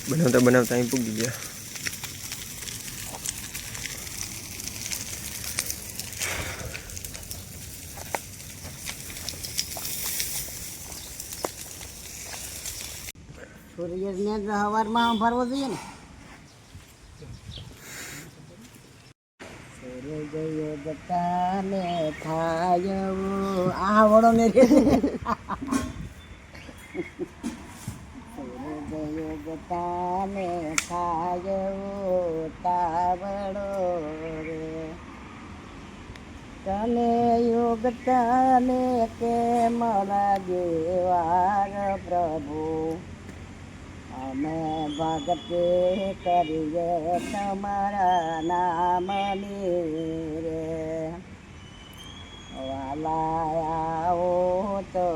બનાવતા બનાવતા અહીં પૂગી ગયા. સૂર્યને સવારમાં ફરવો જોઈએ ને. સૂર્ય જતા ને થાય આ વડો ને સૂર્ય જતા ને થાય તાવડો રે તને યોગ તને કે મારા જેવાર પ્રભુ અમે ભક્તિ કરીએ તમારા નામની રે વાલા આવો તો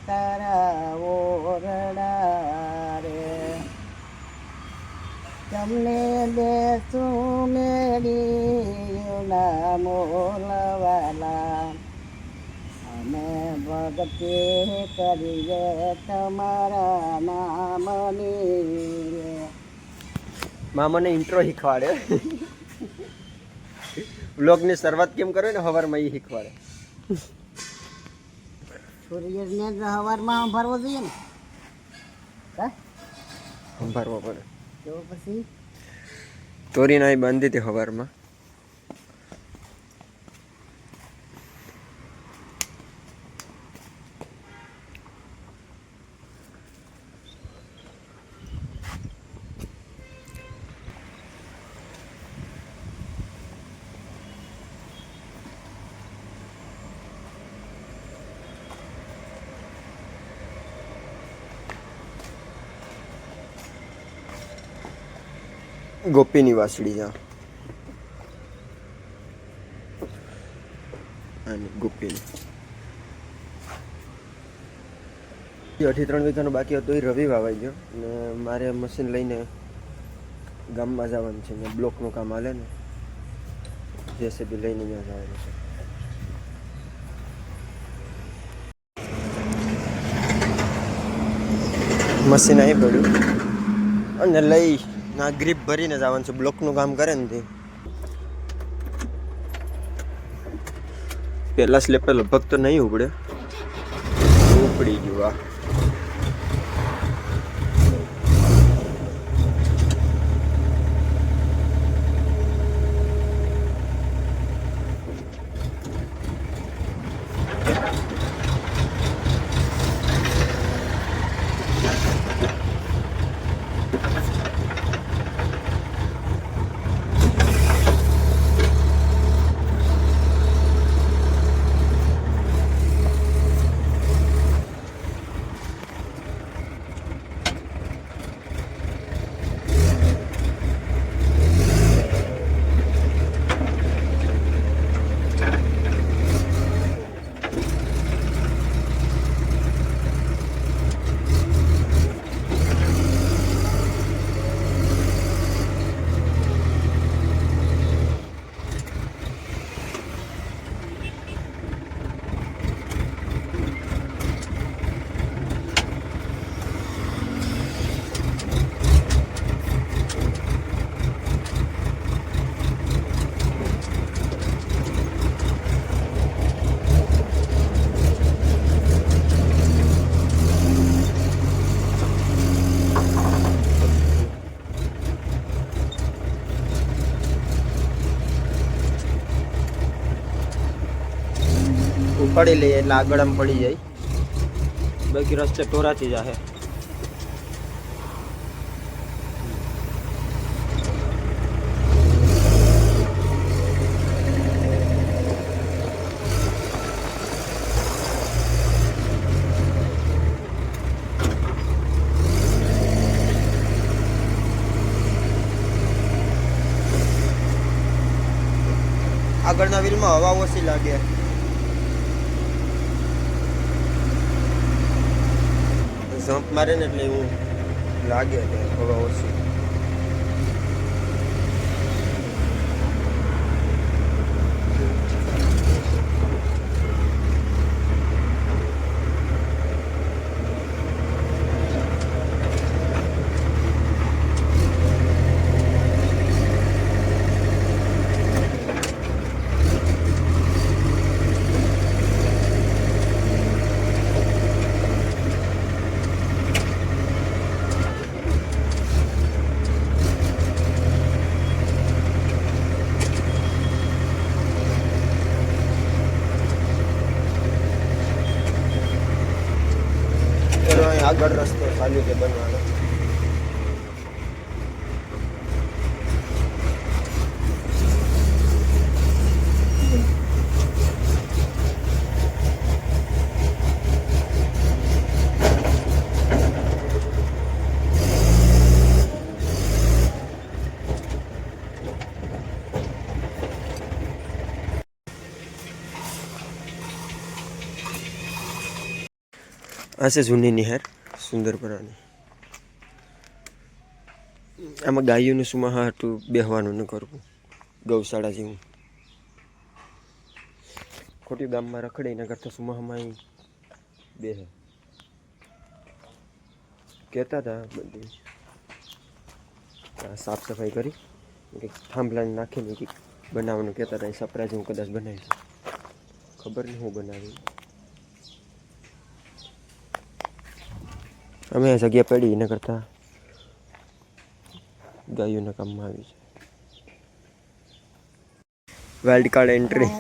તારા ઓરડા રે તમને દેશું મેળી ના મોલવાલા અમે ભક્તિ કરીએ તમારા નામની. માં મને ઇન્ટ્રો શીખવાડે. વ્લોગની શરૂઆત કેમ કરો ને સવારમાં એ શીખવાડે. સૂર્યને સવારમાં ફરવો જોઈએ ને. સંભાળવો પડે. તો પછી તોરી નાઈ બાંધી હતી સવારમાં. ગોપીની વાસળી જા અને ગોપીની 3 વીઘાનું બાકી હતું એ રવિ વાવાઈ ગયો ને મારે મશીન લઈને ગામમાં જવાનું છે ને બ્લોકનું કામ હાલે ને જેસીબી લઈને ત્યાં જવાનું છે. મશીન અહીં પડ્યું અને લઈ ના ગ્રીપ ભરીને જવાનું છે. બ્લોકનું કામ કરે ને તે પહેલા સ્લેપે લગભગ તો નહીં ઉપડે, ઉપડી ગયું. આ ઉપાડી લઈએ એટલે આગળ આમ પડી જાય, બાકી રસ્તે ટોરાથી જાહે. આગળના વ્હીલમાં હવા ઓછી લાગે. જમ્પ મારે ને એટલે એવું લાગે કે હવા ઓછી. આગળ રસ્તો ચાલુ છે બનવાનો. આ છે જૂની નિહાર સુંદરપરાની. આમાં ગાયોનું સુમાહા હતું બેહવાનું ન કરવું, ગૌશાળા જેવું. ખોટી ગામમાં રખડે એના કરતાં સુમાહામાં બેહે. કહેતા હતા બધી સાફ સફાઈ કરી કંઈક થાંભલાને નાખીને કંઈક બનાવવાનું કહેતા હતા. એ સપરાજ હું કદાચ બનાવીશ, ખબર નહીં હું બનાવી. અમે આ જગ્યા પડી એના કરતાં ગાયોના કામમાં આવી છે. Wild card entry.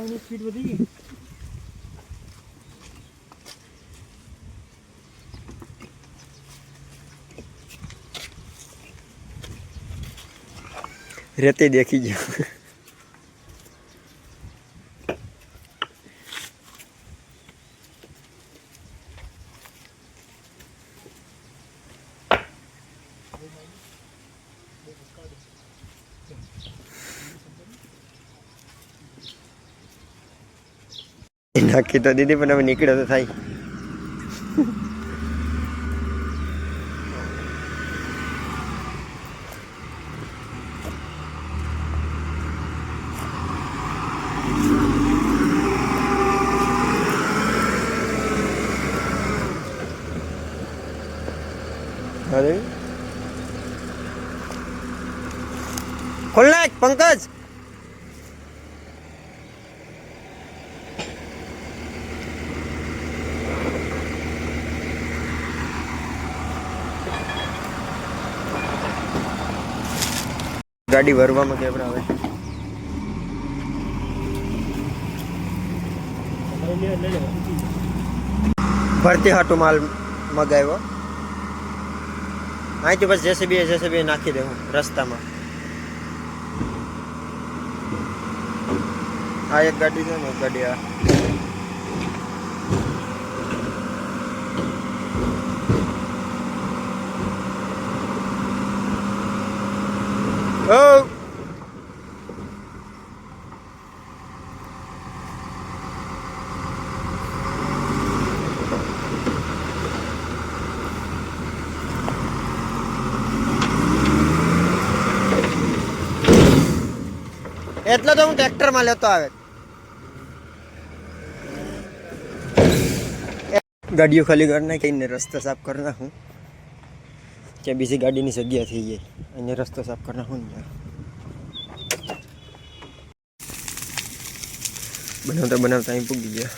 રેતે દેખી ગયો. નાખી તો દીધી પણ હવે નીકળે તો થાય. અરે ખોલ નાખ પંકજ. ગાડી ભરવામાં કેવડા આવે. ભરતી હાટો માલ મગાવ્યો. અહીંથી બસ જેસીબી નાખી દેવું રસ્તામાં. આ એક ગાડી છે ને એક ગાડી આ. Oh! એટલો તો હું ટ્રેક્ટરમાં લેતો આવે. ગાડીઓ ખાલી કરી નાખીને રસ્તો સાફ કરી નાખું. ત્યાં બીજી ગાડીની જગ્યા થઈ જાય અને રસ્તો સાફ કરી નાખું ને. બનાવતા અહીં પૂગી ગયા.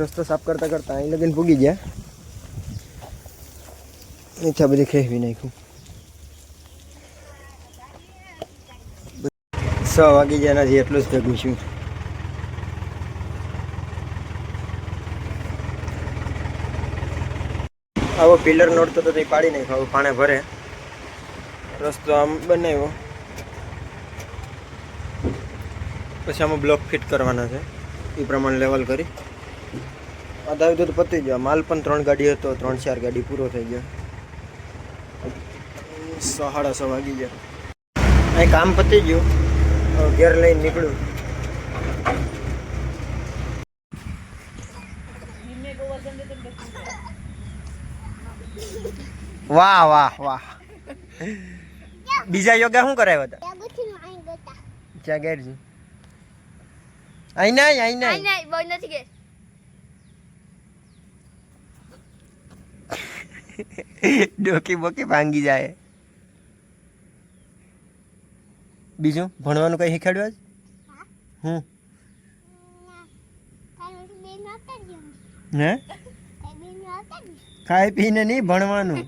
રસ્તો સાફ કરતા અહીં લગીને પૂગી ગયા. અહીંયા બધી ખેવી નાખ્યું. 6 વાગી ગયા નથી એટલું જ ભેગું છું. આવો પિલર નોડતો તો પાડી નાખ્યો. પાણી ભરે રસ્તો આમ બનાવ્યો. પછી આમાં બ્લોક ફિટ કરવાના છે એ પ્રમાણે લેવલ કરી. આધા તો પતી ગયો. માલ પણ 3 ગાડી હતો, 3-4 ગાડી પૂરો થઈ ગયો. 6:30 વાગી ગયા. અહીં કામ પતી ગયું. ઘેર લઈને નીકળ્યું. વાહ વાહ વાહ. બીજા યોગા શું કરાવ્યા હતા? ક્યાં ગેર છે? અહીં નહીં બહુ નથી ગેર. ડોકી બોકી ભાંગી જાય. બીજું ભણવાનું કઈ શીખવાડ્યું આજ? હે ખાઈ પીને નહીં ભણવાનું.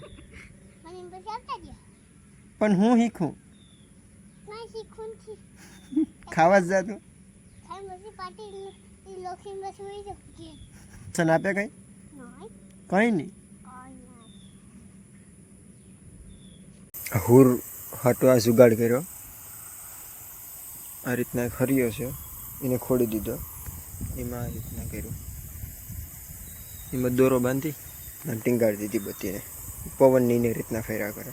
પણ હું શીખું ના શીખું છે ખાવા જ જાતું ખાઈ પછી પાટી લોખીન બસ હોઈ જશે તને આપે કઈ નહીં કઈ નહીં કોઈ ના હુર હાટો આ જુગાડ કર્યો આ રીતના એક હરિયો છે એને ખોડી દીધો એમાં આ રીતના કર્યું એમાં દોરો બાંધી અને ટીંગાડી દીધી બત્તીને પવનની રીતના ફેરા કરે